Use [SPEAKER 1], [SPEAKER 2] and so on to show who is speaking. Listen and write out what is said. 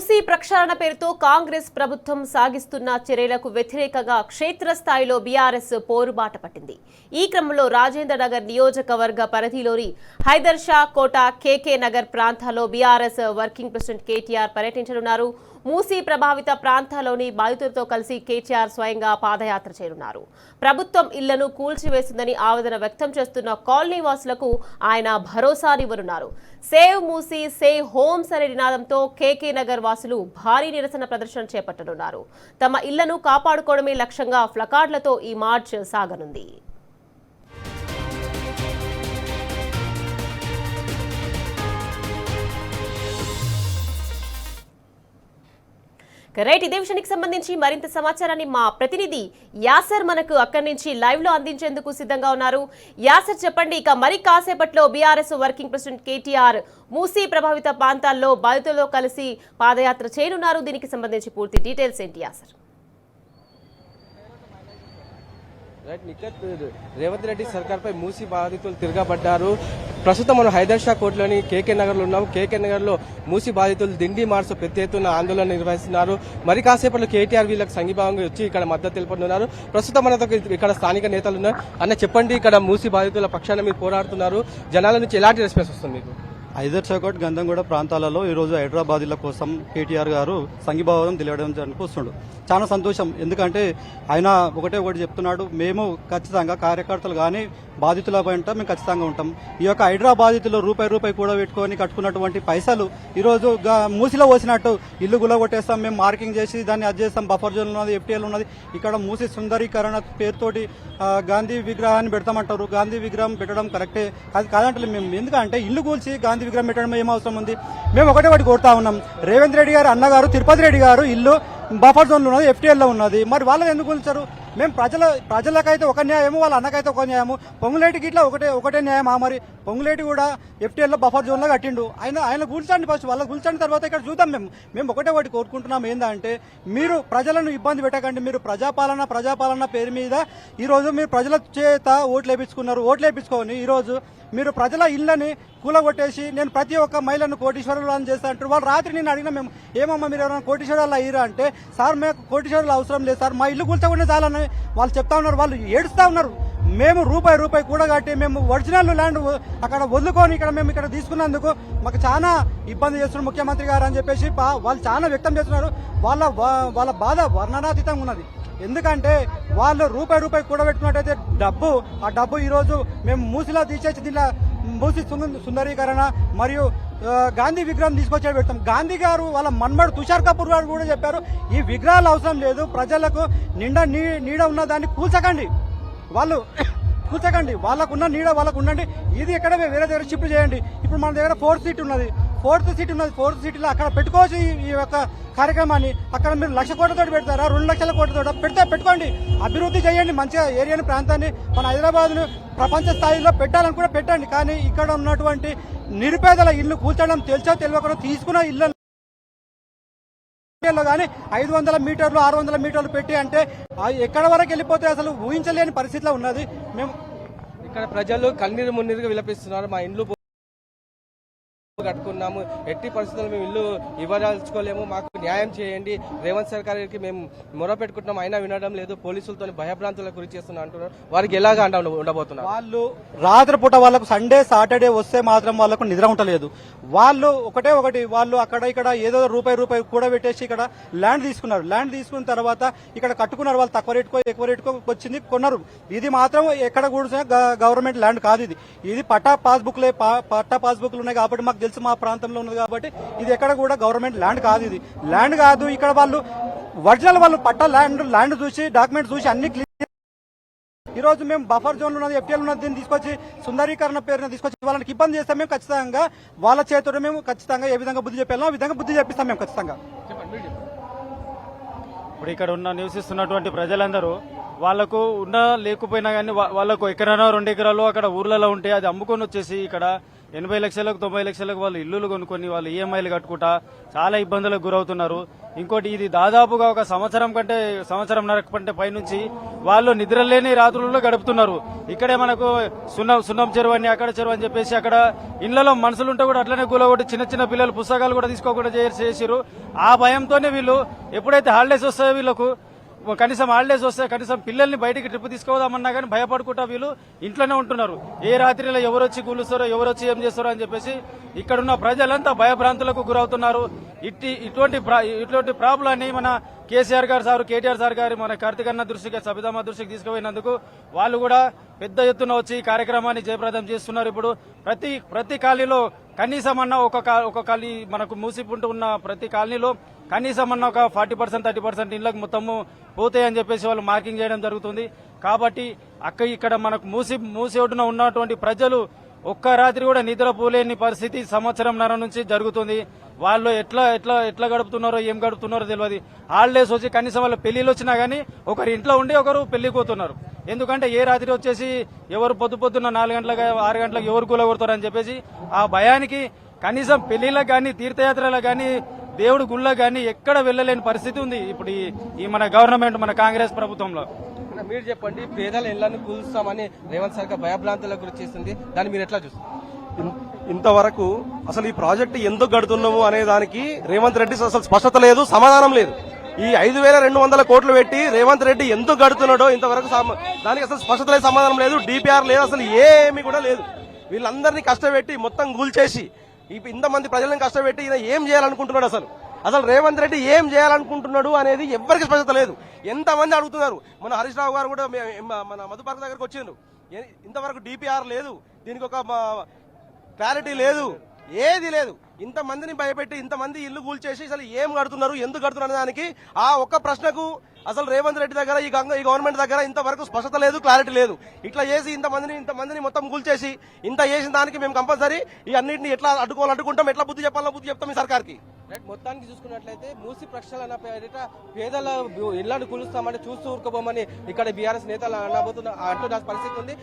[SPEAKER 1] మూసీ ప్రక్షాళన పేరుతో కాంగ్రెస్ ప్రభుత్వం సాగిస్తున్న చర్యలకు వ్యతిరేకంగా క్షేత్రస్థాయిలో బీఆర్ఎస్ పోరుబాట పట్టింది. ఈ క్రమంలో రాజేంద్ర నగర్ నియోజకవర్గ పరిధిలోని హైదర్ షా కోట, కేకే నగర్ ప్రాంతాల్లో బీఆర్ఎస్ వర్కింగ్ ప్రెసిడెంట్ కేటీఆర్ పర్యటించనున్నారు. మూసీ ప్రభావిత ప్రాంతాల్లోని బాధితులతో కలిసి కేటీఆర్ స్వయంగా పాదయాత్ర చేయనున్నారు. ప్రభుత్వం ఇళ్లను కూల్చివేసిందని ఆవేదన వ్యక్తం చేస్తున్న కాలనీ వాసులకు ఆయన భరోసానివ్వనున్నారు. సేవ్ మూసీ, సేవ్ హోమ్స్ అనే నినాదంతో కేకే నగర్ వాసులు భారీ నిరసన ప్రదర్శన చేపట్టనున్నారు. తమ ఇళ్లను కాపాడుకోవడమే లక్ష్యంగా ప్లకార్డులతో ఈ మార్చ్ సాగనుంది. రైట్, ఇదే విషయానికి సంబంధించి మరింత సమాచారాన్ని మా ప్రతినిధి యాసర్ మనకు అక్కడి నుంచి లైవ్ లో అందించేందుకు సిద్ధంగా ఉన్నారు. యాసర్, చెప్పండి, ఇక మరి కాసేపట్లో BRS working president KTR Musi ప్రభావిత ప్రాంతాల్లో బాధితులతో కలిసి పాదయాత్ర చేయనున్నారు. దీనికి సంబంధించి పూర్తి డీటెయిల్స్ ఏంటి యాసర్?
[SPEAKER 2] రేవంత్ రెడ్డి సర్కార్పై మూసీ బాధితులు తిరగబడ్డారు. ప్రస్తుతం మనం హైదర్ షా కోర్టులోని కేకే నగర్ లో ఉన్నాం. కేకే నగర్ లో మూసీ బాధితులు దిండి మార్చు పెద్ద ఎత్తున ఆందోళన నిర్వహిస్తున్నారు. మరి కాసేపట్లో కేటీఆర్ వీళ్ళకి సంఘీభావంగా వచ్చి ఇక్కడ మద్దతు తెలుపుతున్నారు. ప్రస్తుతం మనతో ఇక్కడ స్థానిక నేతలు ఉన్నారు. అన్న, చెప్పండి, ఇక్కడ మూసీ బాధితుల పక్షాన మీరు పోరాడుతున్నారు. జనాల నుంచి ఎలాంటి రెస్పాన్స్ వస్తుంది మీకు?
[SPEAKER 3] హైదర్ షా కోట్, గంధంగూడ ప్రాంతాలలో ఈరోజు హైదరాబాదీల కోసం కేటీఆర్ గారు సంఘీభావం తెలియడం వస్తుండు. చాలా సంతోషం. ఎందుకంటే ఆయన ఒకటి చెప్తున్నాడు, మేము ఖచ్చితంగా కార్యకర్తలు కానీ బాధితుల వెంట మేము ఖచ్చితంగా ఉంటాం. ఈ యొక్క హైదరాబాదీతులు రూపాయి కూడా పెట్టుకొని కట్టుకున్నటువంటి పైసలు ఈరోజు మూసిలో పోసినట్టు ఇల్లు గులగొట్టేస్తాం, మేము మార్కింగ్ చేసి దాన్ని అది చేస్తాం. బఫర్ జోన్ ఉన్నది, ఎఫ్టీఎల్ ఉన్నది. ఇక్కడ మూసి సుందరీకరణ పేరుతోటి గాంధీ విగ్రహాన్ని పెడతామంటారు. గాంధీ విగ్రహం పెట్టడం కరెక్టే, అది కాదంటే మేము ఎందుకంటే ఇల్లు కూల్చి గాంధీ విగ్రహం పెట్టడం ఏం అవసరం ఉంది? మేము ఒకటి కోరుతా ఉన్నాం. రేవంత్ రెడ్డి గారు అన్నగారు, తిరుపతి రెడ్డి గారు ఇల్లు బఫర్ జోన్ లో ఉన్నది, ఎఫ్టీఎల్ లో ఉన్నది. మరి వాళ్ళని ఎందుకు కూల్చారు? మేము ప్రజలకైతే ఒక న్యాయము, వాళ్ళ అన్నకైతే ఒక న్యాయము. పొంగులేటికి ఇట్లా ఒకటే న్యాయమా? మరి పొంగులేటి కూడా ఎఫ్టీఎల్ లో బఫర్ జోన్ లో కట్టిండు. ఆయన కూల్చండి ఫస్ట్, వాళ్ళ కూల్చండి, తర్వాత ఇక్కడ చూద్దాం. మేము ఒకటి కోరుకుంటున్నాం, ఏంటంటే మీరు ప్రజలను ఇబ్బంది పెట్టకండి. మీరు ప్రజాపాలన పేరు మీద ఈరోజు మీరు ప్రజల చేత ఓట్లు వేయించుకున్నారు. ఓట్లు వేయించుకొని ఈరోజు మీరు ప్రజల ఇళ్లని కూలగొట్టేసి నేను ప్రతి ఒక్క మహిళను కోటీశ్వరులు అని చేస్తా అంటారు. వాళ్ళు రాత్రి నేను అడిగినా, మేము ఏమమ్మా మీరు ఎవరైనా కోటీశ్వరాలు అయ్యారా అంటే, సార్ మేము కోటీశ్వరులు అవసరం లేదు సార్, మా ఇల్లు కూల్చకుండా చాలని వాళ్ళు చెప్తా ఉన్నారు. వాళ్ళు ఏడుస్తా ఉన్నారు. మేము రూపాయి కూడా కట్టి మేము ఒరిజినల్ ల్యాండ్ అక్కడ వదులుకొని మేము ఇక్కడ తీసుకున్నందుకు మాకు చాలా ఇబ్బంది చేస్తున్నారు ముఖ్యమంత్రి గారు అని చెప్పేసి వాళ్ళు చాలా వ్యక్తం చేస్తున్నారు. వాళ్ళ బాధ వర్ణనాతీతంగా ఉన్నది. ఎందుకంటే వాళ్ళు రూపాయి కూడబెట్టుకున్నట్టయితే ఆ డబ్బు ఈరోజు మేము మూసిలా తీసేసి దీనిలో మూసి సుందరీకరణ మరియు గాంధీ విగ్రహం తీసుకొచ్చి పెడతాం. గాంధీ గారు వాళ్ళ మన్మడు తుషార్ కపూర్ గారు కూడా చెప్పారు, ఈ విగ్రహాలు అవసరం లేదు, ప్రజలకు నీడ ఉన్న దాన్ని కూల్చకండి, వాళ్ళకున్న నీడ వాళ్ళకు ఉండండి. ఇది ఎక్కడ వేరే దగ్గర షిఫ్ట్ చేయండి. ఇప్పుడు మన దగ్గర ఫోర్త్ సీట్ ఉన్నది. ఫోర్త్ సీట్లో అక్కడ పెట్టుకోవచ్చు ఈ యొక్క కార్యక్రమాన్ని. అక్కడ మీరు 1,00,000 కోట్లతో పెడతారా, 2 లక్షల కోట్లతో పెట్టుకోండి, అభివృద్ధి చేయండి. మంచిగా ఏరియాని, ప్రాంతాన్ని, మన హైదరాబాద్ను ప్రపంచ స్థాయిలో పెట్టాలని కూడా పెట్టండి. కానీ ఇక్కడ ఉన్నటువంటి నిరుపేదల ఇల్లు కూల్చడం తెలియకుండా తీసుకున్న ఇళ్ళ కానీ 500 మీటర్లు 600 మీటర్లు పెట్టి అంటే ఎక్కడ వరకు వెళ్ళిపోతే అసలు ఊహించలేని పరిస్థితిలో ఉన్నది. మేము
[SPEAKER 2] ఇక్కడ ప్రజలు కన్నీరు మున్నీరుగా విలపిస్తున్నారు. మా ఇండ్లు కట్టుకున్నాము, ఎట్టి పరిస్థితుల్లో మేము ఇల్లు ఇవ్వదలుచుకోలేము, మాకు న్యాయం చేయండి, రేవంత్ సర్కార్కి మేము మొర పెట్టుకుంటున్నాం, అయినా వినడం లేదు, పోలీసులతో భయభ్రాంతులకు గురి చేస్తున్నా అంటున్నారు. వారికి ఎలాగా ఉండబోతున్నారు?
[SPEAKER 3] వాళ్ళు రాత్రిపూట వాళ్ళకు సండే సాటర్డే వస్తే మాత్రం వాళ్ళకు నిద్ర ఉండలేదు. వాళ్ళు వాళ్ళు అక్కడ ఇక్కడ ఏదో రూపాయి కూడా పెట్టేసి ఇక్కడ ల్యాండ్ తీసుకున్నారు. ల్యాండ్ తీసుకున్న తర్వాత ఇక్కడ కట్టుకున్నారు. వాళ్ళు తక్కువ రేటుకో వచ్చింది, కొన్నారు. ఇది మాత్రం ఎక్కడ కూడా గవర్నమెంట్ ల్యాండ్ కాదు. ఇది పట్టా పాస్బుక్లు ఉన్నాయి కాబట్టి మాకు తెలుసు, మా ప్రాంతంలో ఉన్నది కాబట్టి ఇది ఎక్కడ కూడా గవర్నమెంట్ ల్యాండ్ కాదు. ఇది ల్యాండ్ కాదు. ఇక్కడ వాళ్ళు ఒరిజినల్ వాళ్ళు పట్టా ల్యాండ్ చూసి డాక్యుమెంట్ చూసి అన్ని క్లియర్. ఈ రోజు మేము బఫర్ జోన్ ఉన్నది, ఎఫ్టీఎల్ ఉన్నది, దీన్ని తీసుకొచ్చి సుందరీకరణ పేరున తీసుకొచ్చి వాళ్ళకి ఇబ్బంది చేస్తాం. మేము ఖచ్చితంగా వాళ్ళ చేతుల్లో మేము ఖచ్చితంగా ఏ విధంగా బుద్ధి చెప్పాలో ఆ విధంగా బుద్ధి చెప్పిస్తాం. మేము ఖచ్చితంగా
[SPEAKER 4] ఇప్పుడు ఇక్కడ నివసిస్తున్నటువంటి ప్రజలందరూ వాళ్ళకు లేకపోయినా కానీ వాళ్ళకు ఎకరానో 2 ఎకరాలు అక్కడ ఊర్లలో ఉంటే అది అమ్ముకొని వచ్చేసి ఇక్కడ 80 లక్షలకు 90 లక్షలకు వాళ్ళు ఇల్లులు కొనుక్కొని వాళ్ళు ఈఎంఐలు కట్టుకుంటా చాలా ఇబ్బందులకు గురవుతున్నారు. ఇంకోటి ఇది దాదాపుగా ఒక సంవత్సరంన్నర కంటే పైనుంచి వాళ్ళు నిద్రలేని రాత్రుల్లో గడుపుతున్నారు. ఇక్కడే మనకు సున్నం చెరువు అని అక్కడ చెరువు అని చెప్పేసి అక్కడ ఇళ్లలో మనుషులుంటే కూడా అట్లనే కూలగొట్టి చిన్న చిన్న పిల్లలు పుస్తకాలు కూడా తీసుకోకుండా చేసిరు. ఆ భయంతోనే వీళ్ళు ఎప్పుడైతే హాలిడేస్ వస్తాయో వీళ్ళకు కనీసం హాలిడేస్ వస్తే కనీసం పిల్లల్ని బయటికి ట్రిప్ తీసుకోదామన్నా కానీ భయపడుకుంటా వీళ్ళు ఇంట్లోనే ఉంటున్నారు. ఏ రాత్రిలో ఎవరు వచ్చి కూలుస్తారో ఎవరు వచ్చి ఏం చేస్తారో అని చెప్పేసి ఇక్కడున్న ప్రజలంతా భయభ్రాంతులకు గురవుతున్నారు. ఇటువంటి ప్రాబ్లాన్ని మన కేసీఆర్ గారు సార్ కేటీఆర్ సార్ గారు మన కార్తికన్న దృష్టికి సబితమ్మ దృష్టికి తీసుకుపోయినందుకు వాళ్ళు కూడా పెద్ద ఎత్తున వచ్చి ఈ కార్యక్రమాన్ని జయప్రదం చేస్తున్నారు. ఇప్పుడు ప్రతి కాలనీలో కనీసం అన్న ఒక కాలనీ మనకు మూసిపుంటూ ఉన్న ప్రతి కాలనీలో కనీసం అన్న ఒక 40% 30% ఇళ్లకు మొత్తము పోతాయని చెప్పేసి వాళ్ళు మార్కింగ్ చేయడం జరుగుతుంది. కాబట్టి ఇక్కడ మనకు మూసి ఒడ్డున ఉన్నటువంటి ప్రజలు ఒక్క రాత్రి కూడా నిద్రపోలేని పరిస్థితి సంవత్సరంన్నర నుంచి జరుగుతుంది. వాళ్ళు ఎట్లా గడుపుతున్నారో ఏం గడుపుతున్నారో తెలియదు. హాలిడేస్ వచ్చి కనీసం వాళ్ళ పెళ్లిళ్ళు వచ్చినా గానీ ఒకరు ఇంట్లో ఉండి ఒకరు పెళ్లికి పోతున్నారు. ఎందుకంటే ఏ రాత్రి వచ్చేసి ఎవరు పొద్దున్న 4 గంటలకు 6 గంటలకు ఎవరు కూలగొడతారని చెప్పేసి ఆ భయానికి కనీసం పెళ్లిళ్ళకు గానీ తీర్థయాత్రలకు గానీ దేవుడి గుళ్ళకు గానీ ఎక్కడ వెళ్ళలేని పరిస్థితి ఉంది ఇప్పుడు ఈ మన గవర్నమెంట్ మన కాంగ్రెస్ ప్రభుత్వంలో.
[SPEAKER 2] మీరు చెప్పండి, పేదల ఇళ్లను కూల్స్తామని రేవంత్ సర్కార్ భయభ్రాంతులకు గురి చేస్తుంది, దాన్ని మీరు ఎట్లా చూస్తారు?
[SPEAKER 5] ఇంతవరకు అసలు ఈ ప్రాజెక్టు ఎందుకు గడుతున్నాము అనే దానికి రేవంత్ రెడ్డి అసలు స్పష్టత లేదు, సమాధానం లేదు. ఈ 5,200 కోట్లు పెట్టి రేవంత్ రెడ్డి ఎందుకు గడుతున్నాడో ఇంతవరకు దానికి అసలు స్పష్టత లేదు, సమాధానం లేదు. డిపిఆర్ లేదు, అసలు ఏమీ కూడా లేదు. వీళ్ళందరినీ కష్టపెట్టి మొత్తం కూల్చేసి ఇంతమంది ప్రజలను కష్టపెట్టి ఈయన ఏం చేయాలనుకుంటున్నాడు? అసలు రేవంత్ రెడ్డి ఏం చేయాలనుకుంటున్నాడు అనేది ఎవరికి స్పష్టత లేదు. ఎంతమంది అడుగుతున్నారు. మన హరీష్ రావు గారు కూడా మన మధుపార్క్ దగ్గరకు వచ్చిండ్రు. ఇంతవరకు డిపిఆర్ లేదు, దీనికి ఒక క్లారిటీ లేదు, ఏది లేదు. ఇంతమందిని భయపెట్టి ఇంతమంది ఇల్లు కూల్చేసి అసలు ఏం కడుతున్నారు, ఎందుకు కడుతున్నారు దానికి ఆ ఒక్క ప్రశ్నకు అసలు రేవంత్ రెడ్డి దగ్గర ఈ గవర్నమెంట్ దగ్గర ఇంతవరకు స్పష్టత లేదు, క్లారిటీ లేదు. ఇట్లా చేసి ఇంతమందిని మొత్తం కూల్చేసి ఇంత చేసిన దానికి మేము కంపల్సరీ ఈ అన్నింటినీ ఎట్లా అడ్డుకుంటాం, ఎట్లా బుద్ధి చెప్పాలో బుద్ధి చెప్తాం ఈ సర్కార్కి.
[SPEAKER 2] మొత్తానికి చూసుకున్నట్లయితే మూసి ప్రక్షాళన పేరిట పేదల ఇళ్లను కూలుస్తామని చూస్తూ ఊరుకోబోమని ఇక్కడ బీఆర్ఎస్ నేతలు అంటున్న పరిస్థితి ఉంది.